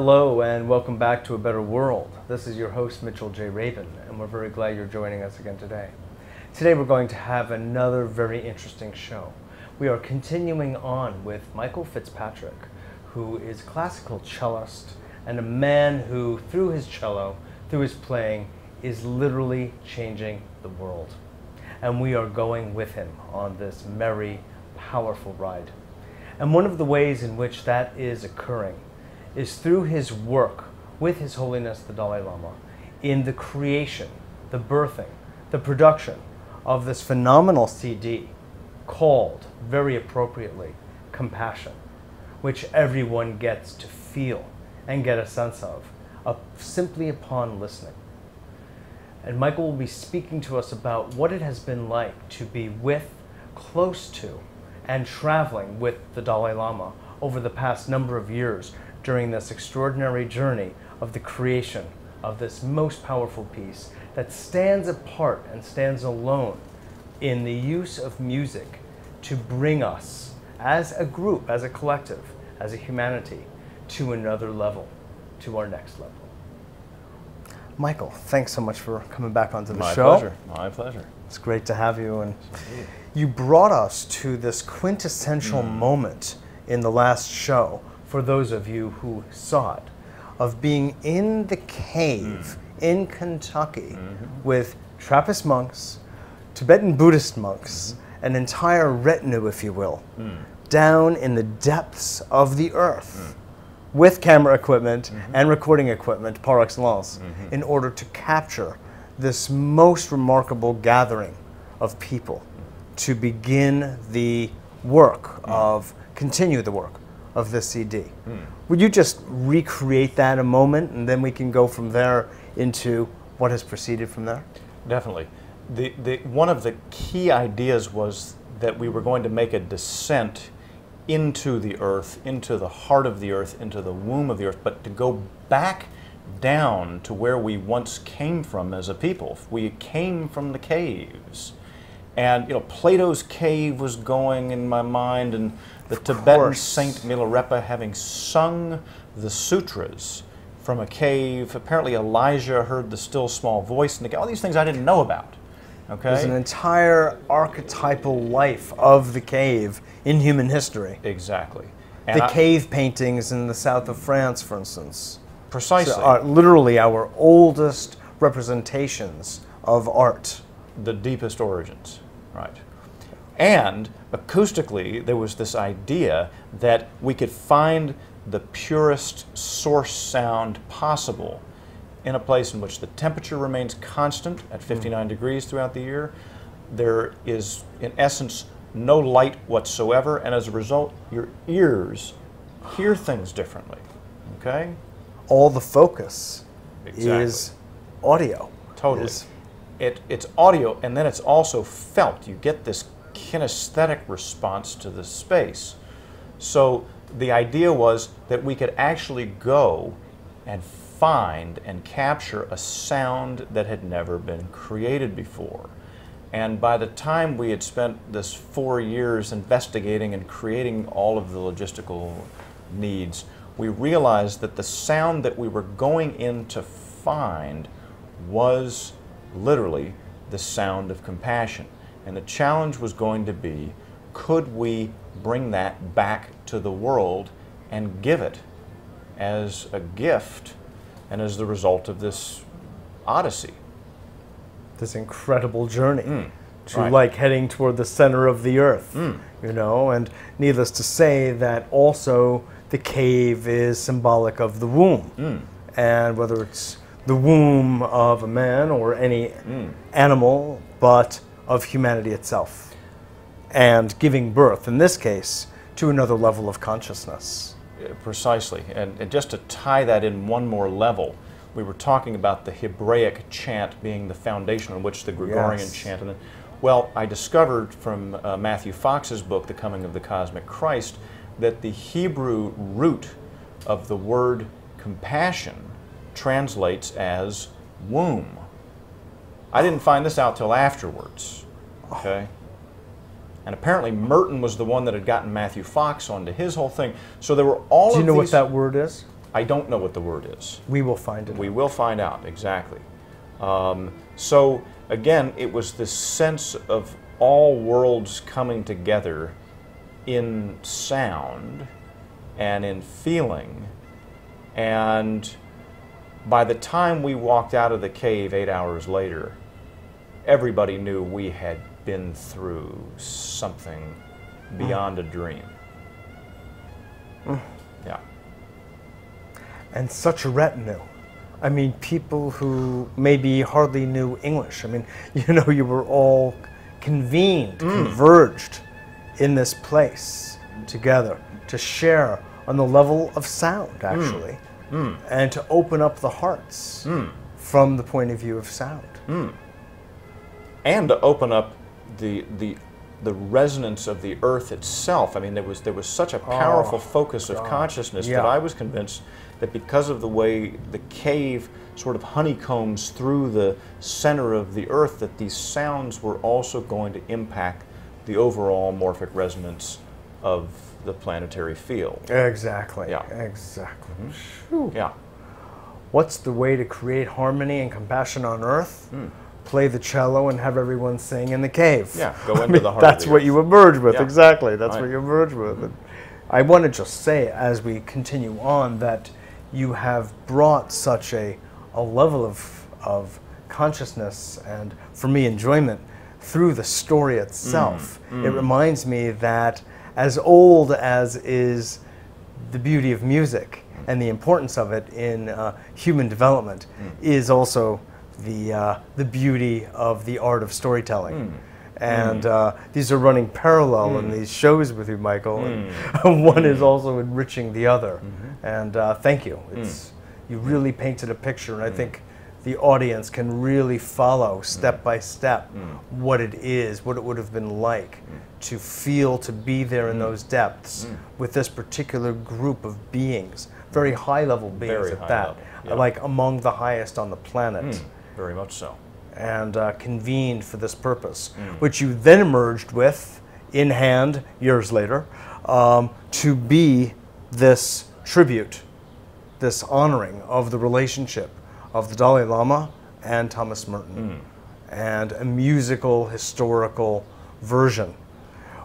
Hello and welcome back to A Better World. This is your host Mitchell J. Rabin, and we're very glad you're joining us again today. Today we're going to have another very interesting show. We are continuing on with Michael Fitzpatrick, who is a classical cellist and a man who, through his cello, through his playing, is literally changing the world. And we are going with him on this merry, powerful ride. And one of the ways in which that is occurring is through his work with His Holiness the Dalai Lama in the creation, the birthing, the production of this phenomenal CD called, very appropriately, Compassion, which everyone gets to feel and get a sense of simply upon listening. And Michael will be speaking to us about what it has been like to be with, close to, and traveling with the Dalai Lama over the past number of years during this extraordinary journey of the creation of this most powerful piece that stands apart and stands alone in the use of music to bring us as a group, as a collective, as a humanity, to another level, to our next level. Michael, thanks so much for coming back onto the show. My pleasure. My pleasure. It's great to have you. And you brought us to this quintessential moment in the last show, for those of you who saw it, of being in the cave in Kentucky with Trappist monks, Tibetan Buddhist monks, an entire retinue, if you will, down in the depths of the earth with camera equipment and recording equipment par excellence in order to capture this most remarkable gathering of people to begin the work of, continue the work of this CD. Would you just recreate that a moment, and then we can go from there into what has proceeded from there? Definitely. One of the key ideas was that we were going to make a descent into the earth, into the heart of the earth, into the womb of the earth, but to go back down to where we once came from as a people. We came from the caves. And Plato's cave was going in my mind, and the Tibetan Saint Milarepa having sung the sutras from a cave. Apparently Elijah heard the still small voice in the cave. All these things I didn't know about. Okay? There's an entire archetypal life of the cave in human history. Exactly. And the cave paintings in the south of France, for instance. Precisely. Are literally our oldest representations of art. The deepest origins, right. And acoustically, there was this idea that we could find the purest source sound possible in a place in which the temperature remains constant at 59 degrees throughout the year. There is, in essence, no light whatsoever, and as a result, your ears hear things differently, okay? All the focus is audio. Totally. It's audio, and then it's also felt. You get this kinesthetic response to the space. So the idea was that we could actually go and find and capture a sound that had never been created before. And by the time we had spent this 4 years investigating and creating all of the logistical needs, we realized that the sound that we were going in to find was literally the sound of compassion. And the challenge was going to be, could we bring that back to the world and give it as a gift and as the result of this odyssey? This incredible journey to like heading toward the center of the earth, and needless to say that also the cave is symbolic of the womb. And whether it's the womb of a man or any animal, but of humanity itself, and giving birth, in this case, to another level of consciousness. Precisely, and just to tie that in one more level, we were talking about the Hebraic chant being the foundation on which the Gregorian chant, and well, I discovered from Matthew Fox's book, The Coming of the Cosmic Christ, that the Hebrew root of the word compassion translates as womb. I didn't find this out till afterwards, okay? And apparently Merton was the one that had gotten Matthew Fox onto his whole thing. So there were all of these... Do you know what that word is? I don't know what the word is. We will find it. We will find out, exactly. So again, it was this sense of all worlds coming together in sound and in feeling. And by the time we walked out of the cave 8 hours later, everybody knew we had been through something beyond a dream. Yeah. And such a retinue. I mean, people who maybe hardly knew English. I mean, you know, you were all convened, converged in this place together to share on the level of sound, actually, and to open up the hearts from the point of view of sound. And to open up the resonance of the earth itself. I mean, there was such a powerful focus of consciousness that I was convinced that because of the way the cave sort of honeycombs through the center of the earth, that these sounds were also going to impact the overall morphic resonance of the planetary field. Exactly. Yeah. Exactly. Yeah. What's the way to create harmony and compassion on earth? Play the cello and have everyone sing in the cave. Yeah, go into the heart That's of the what earth. you emerge with, Yeah. exactly. That's Right. what you emerge with. And I want to just say, as we continue on, that you have brought such a level of consciousness and, for me, enjoyment through the story itself. It reminds me that as old as is the beauty of music and the importance of it in human development is also the beauty of the art of storytelling. And these are running parallel in these shows with you, Michael. And one is also enriching the other. And thank you. You really painted a picture, and I think the audience can really follow step by step what it is, what it would have been like to feel, to be there in those depths with this particular group of beings, very high level beings Very at high that, level, yeah. like among the highest on the planet. Very much so. And convened for this purpose, which you then emerged with in hand years later to be this tribute, this honoring of the relationship of the Dalai Lama and Thomas Merton, and a musical, historical version.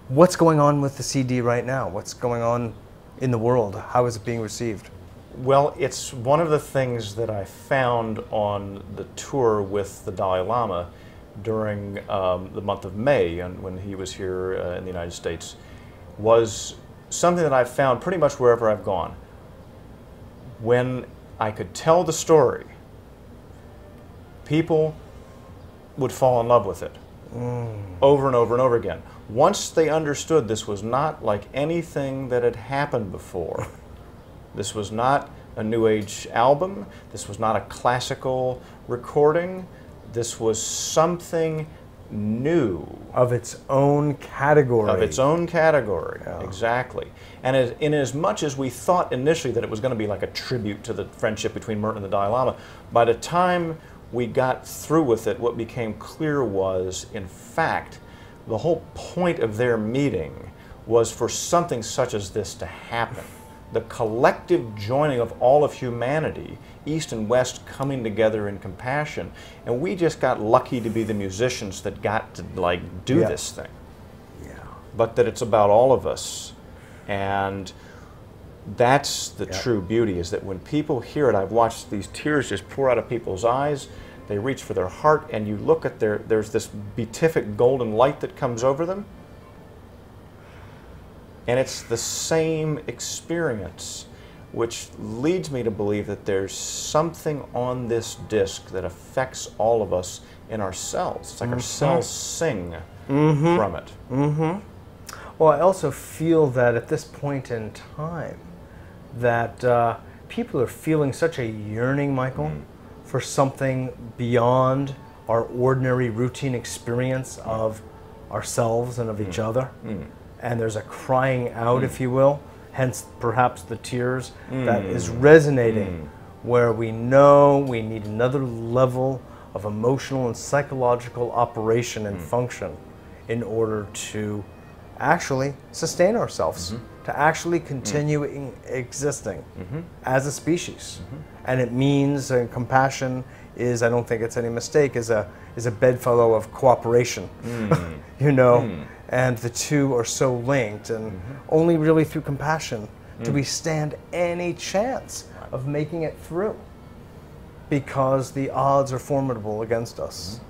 What's going on with the CD right now? What's going on in the world? How is it being received? Well, it's one of the things that I found on the tour with the Dalai Lama during the month of May, and when he was here in the United States, was something that I've found pretty much wherever I've gone. When I could tell the story, people would fall in love with it over and over and over again. Once they understood this was not like anything that had happened before. This was not a New Age album. This was not a classical recording. This was something new. Of its own category. Of its own category, exactly. And in as much as we thought initially that it was going to be like a tribute to the friendship between Merton and the Dalai Lama, by the time we got through with it, what became clear was, in fact, the whole point of their meeting was for something such as this to happen. The collective joining of all of humanity, East and West, coming together in compassion. And we just got lucky to be the musicians that got to do this thing. Yeah. But that it's about all of us. And that's the true beauty, is that when people hear it, I've watched these tears just pour out of people's eyes. They reach for their heart, and you look at there's this beatific golden light that comes over them. And it's the same experience, which leads me to believe that there's something on this disc that affects all of us in our cells. It's like our cells sing from it. Well, I also feel that at this point in time, that people are feeling such a yearning, Michael, for something beyond our ordinary routine experience of ourselves and of each other. And there's a crying out, if you will, hence perhaps the tears, that is resonating, where we know we need another level of emotional and psychological operation and function in order to actually sustain ourselves, to actually continuing existing as a species. And it means compassion is, I don't think it's any mistake, is a bedfellow of cooperation, you know, and the two are so linked, and only really through compassion do we stand any chance of making it through, because the odds are formidable against us.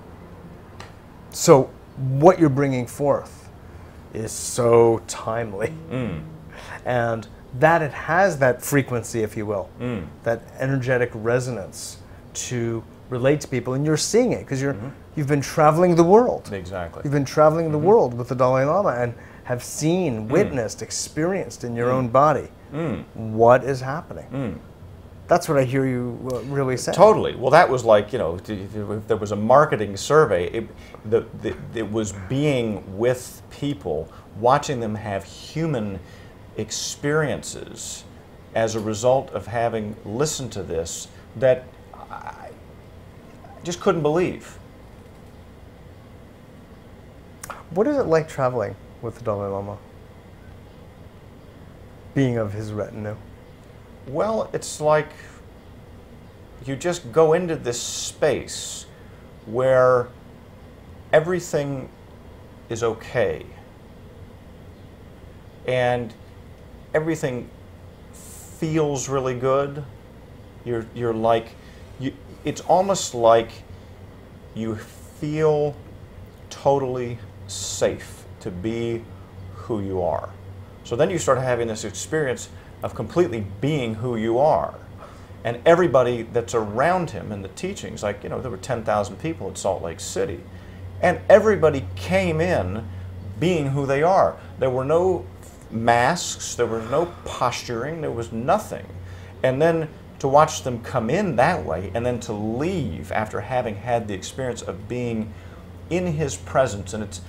So what you're bringing forth is so timely, and that it has that frequency, if you will, that energetic resonance to relate to people, and you're seeing it because you've been traveling the world. Exactly. You've been traveling the world with the Dalai Lama and have seen, witnessed, experienced in your own body what is happening. That's what I hear you really say. Totally. Well, that was like, you know, if there was a marketing survey, it was being with people, watching them have human experiences as a result of having listened to this that I just couldn't believe. What is it like traveling with the Dalai Lama? Being of his retinue? Well, it's like you just go into this space where everything is okay and everything feels really good. You're like, it's almost like you feel totally safe to be who you are. So then you start having this experience of completely being who you are. And everybody that's around him in the teachings, like, you know, there were 10,000 people at Salt Lake City, and everybody came in being who they are. There were no masks, there was no posturing, there was nothing. And then to watch them come in that way and then to leave after having had the experience of being in his presence, and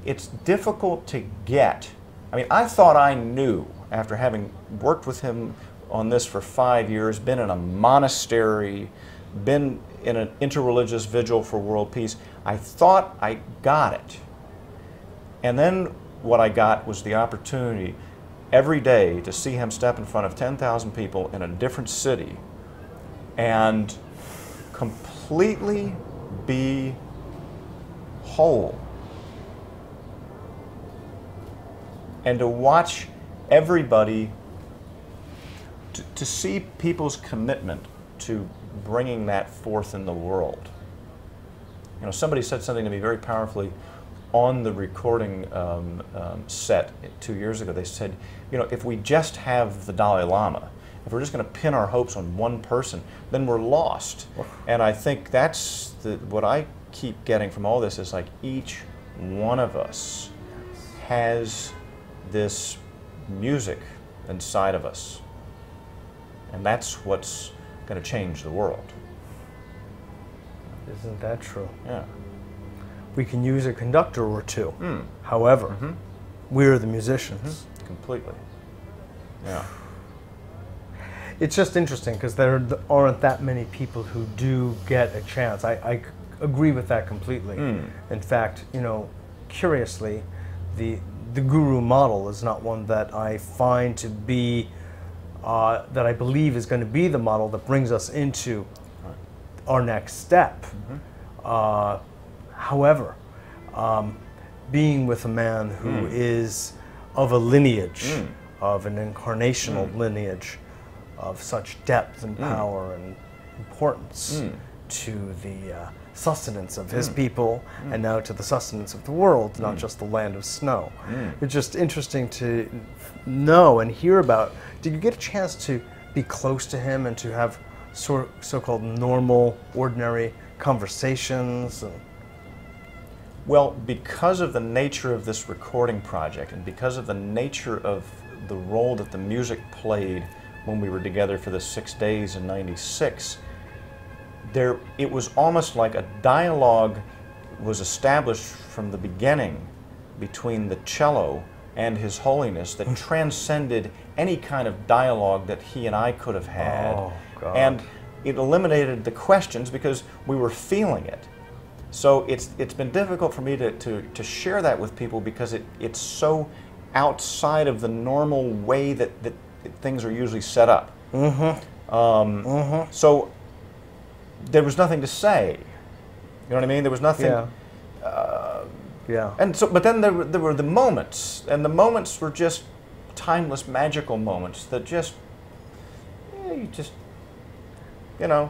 it's difficult to get. I mean, I thought I knew, after having worked with him on this for 5 years, been in a monastery, been in an interreligious vigil for world peace, I thought I got it. And then what I got was the opportunity every day to see him step in front of 10,000 people in a different city and completely be whole. And to watch everybody, to see people's commitment to bringing that forth in the world. You know, somebody said something to me very powerfully on the recording set 2 years ago. They said, you know, if we just have the Dalai Lama, if we're just going to pin our hopes on one person, then we're lost. And I think that's what I keep getting from all this is like each one of us has this music inside of us. And that's what's going to change the world. Isn't that true? Yeah. We can use a conductor or two. However, we're the musicians. Completely. Yeah. It's just interesting because there aren't that many people who do get a chance. I agree with that completely. In fact, you know, curiously, the guru model is not one that I find to be, that I believe is going to be the model that brings us into our next step. However, being with a man who is of a lineage, of an incarnational lineage, of such depth and power and importance to the sustenance of his people and now to the sustenance of the world, not just the land of snow. It's just interesting to know and hear about. Did you get a chance to be close to him and to have so-called normal, ordinary conversations? Well, because of the nature of this recording project and because of the nature of the role that the music played when we were together for the 6 days in '96, it was almost like a dialogue was established from the beginning between the cello and His Holiness that transcended any kind of dialogue that he and I could have had. Oh, God. And it eliminated the questions because we were feeling it. So it's been difficult for me to share that with people because it's so outside of the normal way that things are usually set up. So there was nothing to say. You know what I mean? There was nothing. Yeah. And so, but then there were the moments, and the moments were just timeless, magical moments that just, you know.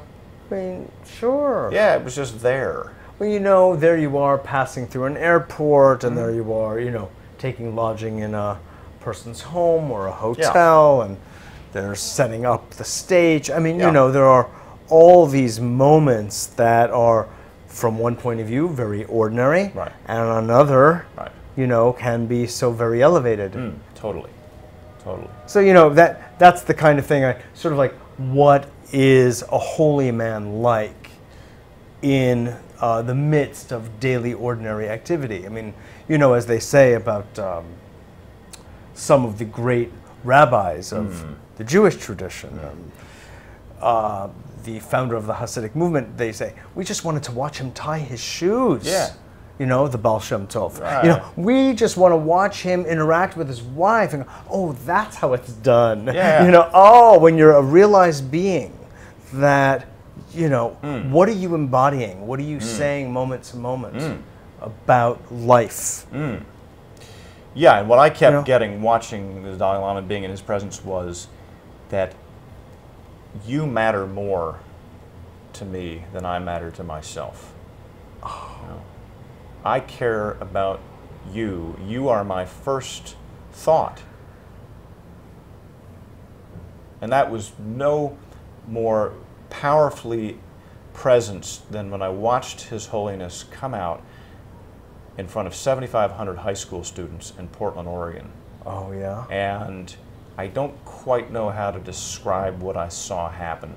I mean, sure. Yeah, it was just there. Well, you know, there you are passing through an airport, and there you are, you know, taking lodging in a person's home or a hotel, and they're setting up the stage. I mean, you know, there are all these moments that are, from one point of view, very ordinary, and another, you know, can be so very elevated. Totally. So, you know, that's the kind of thing I sort of like, what is a holy man like in the midst of daily ordinary activity? I mean, you know, as they say about some of the great rabbis of the Jewish tradition, the founder of the Hasidic movement, they say, we just wanted to watch him tie his shoes. Yeah. You know, the Baal Shem Tov. You know, we just want to watch him interact with his wife and go, oh, that's how it's done. Yeah. You know, oh, when you're a realized being, that, you know, what are you embodying? What are you saying moment to moment about life? Yeah, and what I kept getting watching the Dalai Lama, being in his presence, was that you matter more to me than I matter to myself. You know, I care about you. You are my first thought. And that was no more powerfully present than when I watched His Holiness come out in front of 7,500 high school students in Portland, Oregon. Oh, yeah? And I don't quite know how to describe what I saw happen,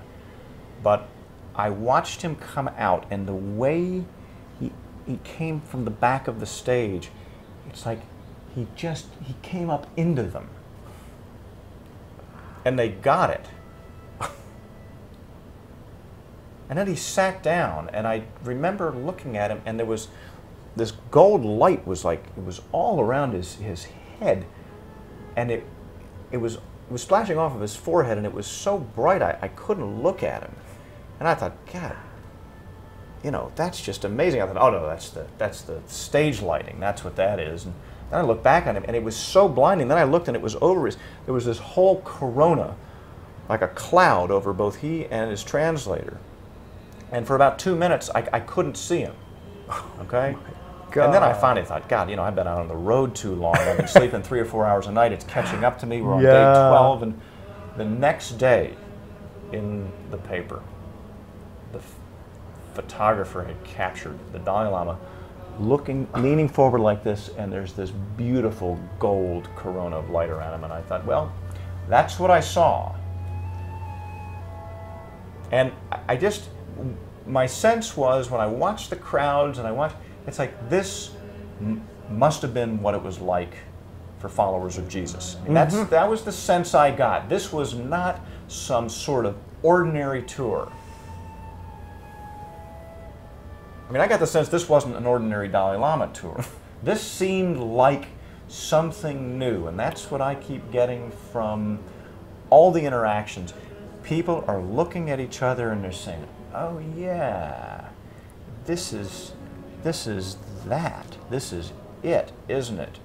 but I watched him come out, and the way he came from the back of the stage, it's like he came up into them. And they got it. And then he sat down, and I remember looking at him, and there was this gold light was like, it was all around his head, and it was splashing off of his forehead, and it was so bright I couldn't look at him. And I thought, God, you know, that's just amazing. I thought, oh no, that's the stage lighting. That's what that is. And then I looked back on him, and it was so blinding. Then I looked, and it was over there was this whole corona, like a cloud over both he and his translator. And for about 2 minutes, I couldn't see him. Okay? And then I finally thought, God, you know, I've been out on the road too long. I've been sleeping 3 or 4 hours a night. It's catching up to me. We're on day 12. And the next day, in the paper, the photographer had captured the Dalai Lama leaning forward like this, and there's this beautiful gold corona of light around him. And I thought, well, that's what I saw. And my sense was, when I watched the crowds and it's like this must have been what it was like for followers of Jesus. I mean, that was the sense I got. This was not some sort of ordinary tour. I mean, I got the sense this wasn't an ordinary Dalai Lama tour. This seemed like something new, and that's what I keep getting from all the interactions. People are looking at each other and they're saying, oh yeah, this is that. This is it, isn't it?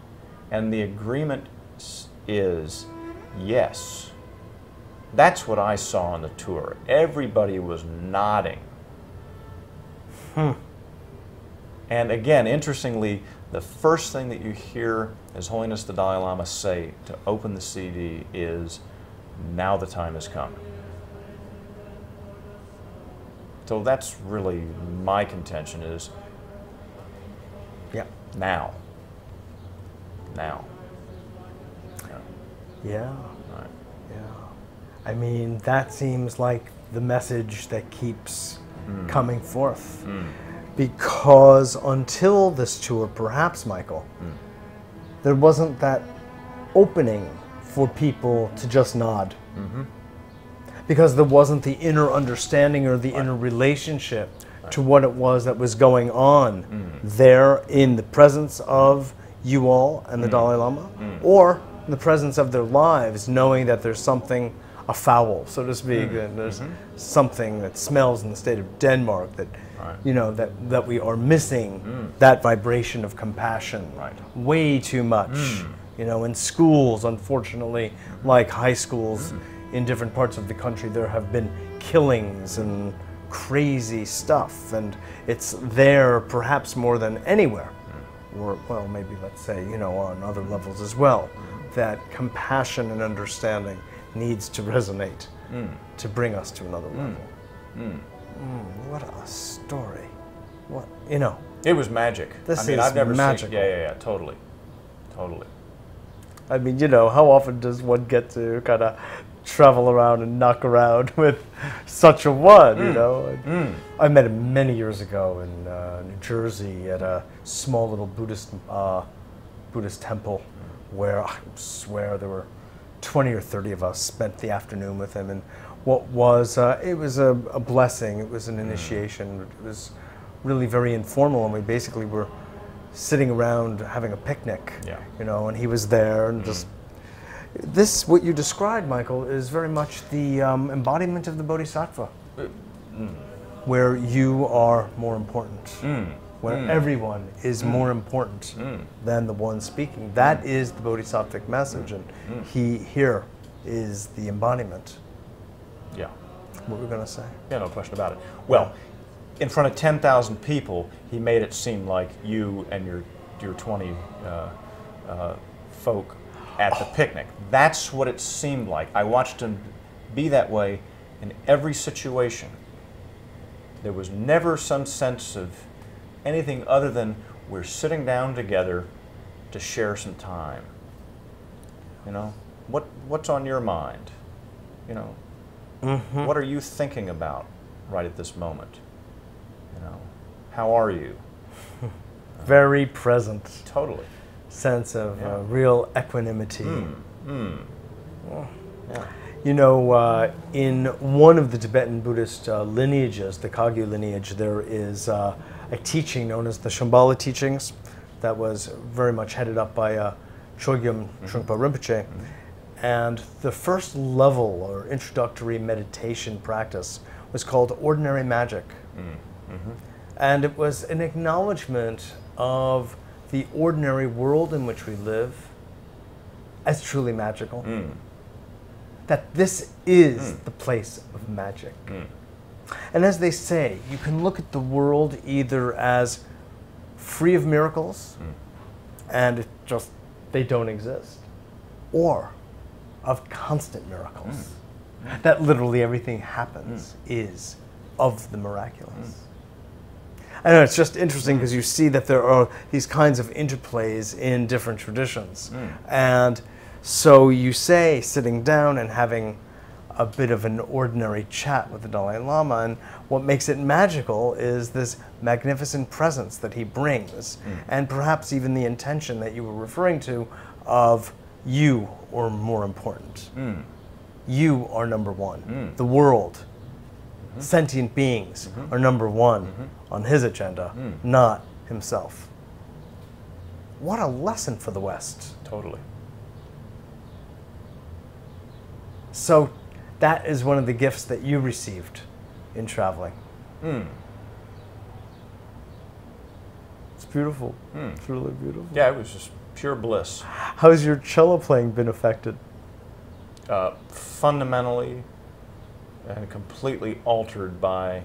And the agreement is yes. That's what I saw on the tour. Everybody was nodding. And again, interestingly, the first thing that you hear His Holiness the Dalai Lama say to open the CD is, now the time has come. So that's really my contention is, now. Now. Yeah. I mean, that seems like the message that keeps coming forth. Because until this tour, perhaps, Michael, there wasn't that opening for people to just nod. Because there wasn't the inner understanding or the inner relationship to what it was that was going on there in the presence of you all and the Dalai Lama, or in the presence of their lives, knowing that there's something afoul, so to speak, that there's something that smells in the state of Denmark, that that we are missing that vibration of compassion way too much. In schools, unfortunately, like high schools in different parts of the country, there have been killings and crazy stuff, and it's there perhaps more than anywhere, or well, maybe let's say, on other levels as well, that compassion and understanding needs to resonate to bring us to another level. What a story! What It was magic. I've never magical. Seen. Yeah, totally. I mean, how often does one get to kind of travel around and knock around with such a one? I met him many years ago in New Jersey at a small little Buddhist temple, where I swear there were 20 or 30 of us spent the afternoon with him, and it was a blessing. It was an initiation. It was really very informal, and we basically were sitting around having a picnic, and he was there, and just what you described, Michael, is very much the embodiment of the Bodhisattva, where you are more important, where everyone is more important than the one speaking. That is the Bodhisattvic message, and here is the embodiment. Yeah. What were we going to say? Yeah, no question about it. Well, in front of 10,000 people, he made it seem like you and your 20 folk at the picnic. That's what it seemed like. I watched him be that way in every situation. There was never some sense of anything other than we're sitting down together to share some time. What's on your mind? What are you thinking about right at this moment? How are you? Very present. Totally. Sense of real equanimity. Yeah. In one of the Tibetan Buddhist lineages, the Kagyu lineage, there is a teaching known as the Shambhala teachings that was very much headed up by Chogyam Trungpa Rinpoche. And the first level or introductory meditation practice was called ordinary magic. And it was an acknowledgement of the ordinary world in which we live as truly magical. That this is the place of magic. And as they say, you can look at the world either as free of miracles, and they don't exist, or of constant miracles. That literally everything happens is of the miraculous. I know, it's just interesting because you see that there are these kinds of interplays in different traditions. And so you say, sitting down and having a bit of an ordinary chat with the Dalai Lama, and what makes it magical is this magnificent presence that he brings, and perhaps even the intention that you were referring to of you are more important. You are number one. The world, sentient beings are number one on his agenda, not himself. What a lesson for the West. Totally. So that is one of the gifts that you received in traveling. It's beautiful. It's really beautiful. Yeah, it was just pure bliss. How's your cello playing been affected? Fundamentally and completely altered by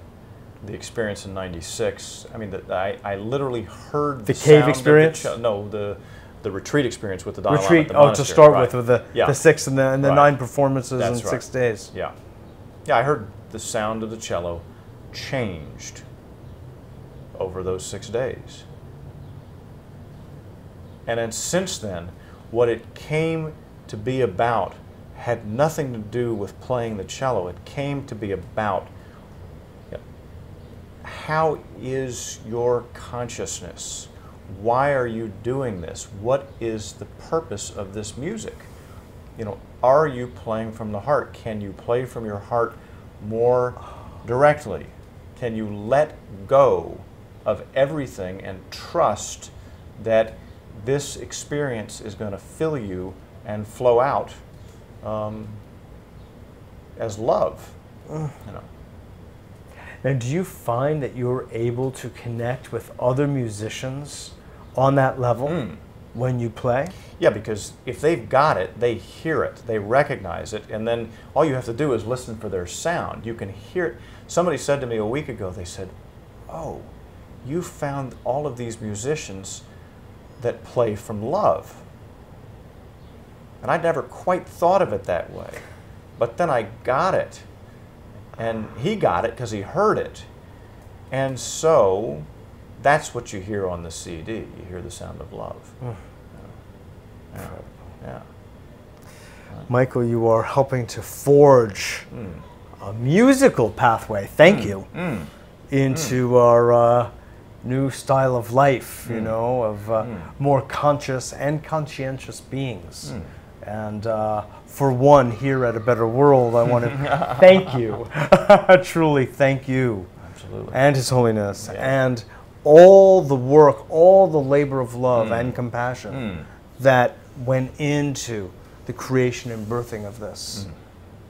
the experience in '96. I mean, I literally heard the cave sound experience. Of the retreat experience with the Dalai Lama. Retreat. At the monastery. To start with the 6 and the 9 performances That's in 6 days. Yeah, I heard the sound of the cello changed over those 6 days, and then since then, what it came to be about had nothing to do with playing the cello. It came to be about how is your consciousness? Why are you doing this? What is the purpose of this music? Are you playing from the heart? Can you play from your heart more directly? Can you let go of everything and trust that this experience is going to fill you and flow out as love. You know. Now, do you find that you're able to connect with other musicians on that level when you play? Yeah, because if they've got it, they hear it, they recognize it, and then all you have to do is listen for their sound. You can hear it. Somebody said to me a week ago, they said, "Oh, you found all of these musicians that play from love." And I'd never quite thought of it that way. But then I got it. And he got it because he heard it. And so that's what you hear on the CD. You hear the sound of love. Yeah. Michael, you are helping to forge a musical pathway, thank you, into our new style of life, you know, of more conscious and conscientious beings. And for one, here at A Better World, I want to thank you, truly thank you, Absolutely. and His Holiness, and all the work, all the labor of love and compassion that went into the creation and birthing of this.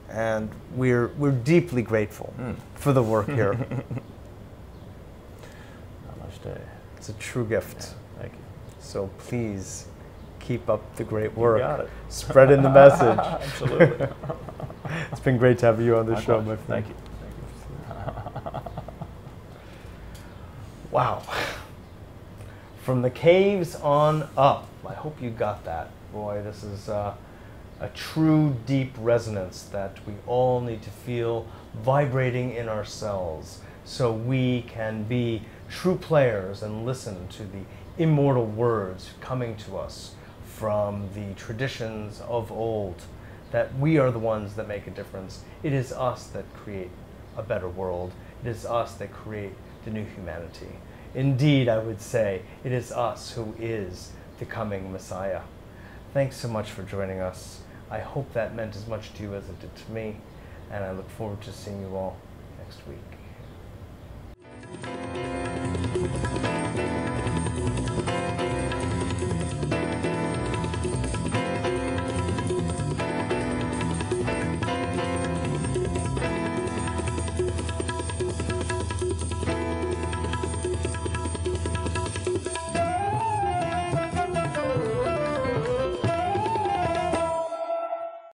And we're deeply grateful for the work here. Namaste. It's a true gift. Yeah, thank you. So please keep up the great work. You got it. Spreading the message. Absolutely. It's been great to have you on the show, my friend. Thank you. Thank you. Wow. From the caves on up. I hope you got that. Boy, this is a true deep resonance that we all need to feel vibrating in ourselves so we can be true players and listen to the immortal words coming to us from the traditions of old, that we are the ones that make a difference. It is us that create a better world. It is us that create the new humanity. Indeed, I would say, it is us who is the coming Messiah. Thanks so much for joining us. I hope that meant as much to you as it did to me, and I look forward to seeing you all next week.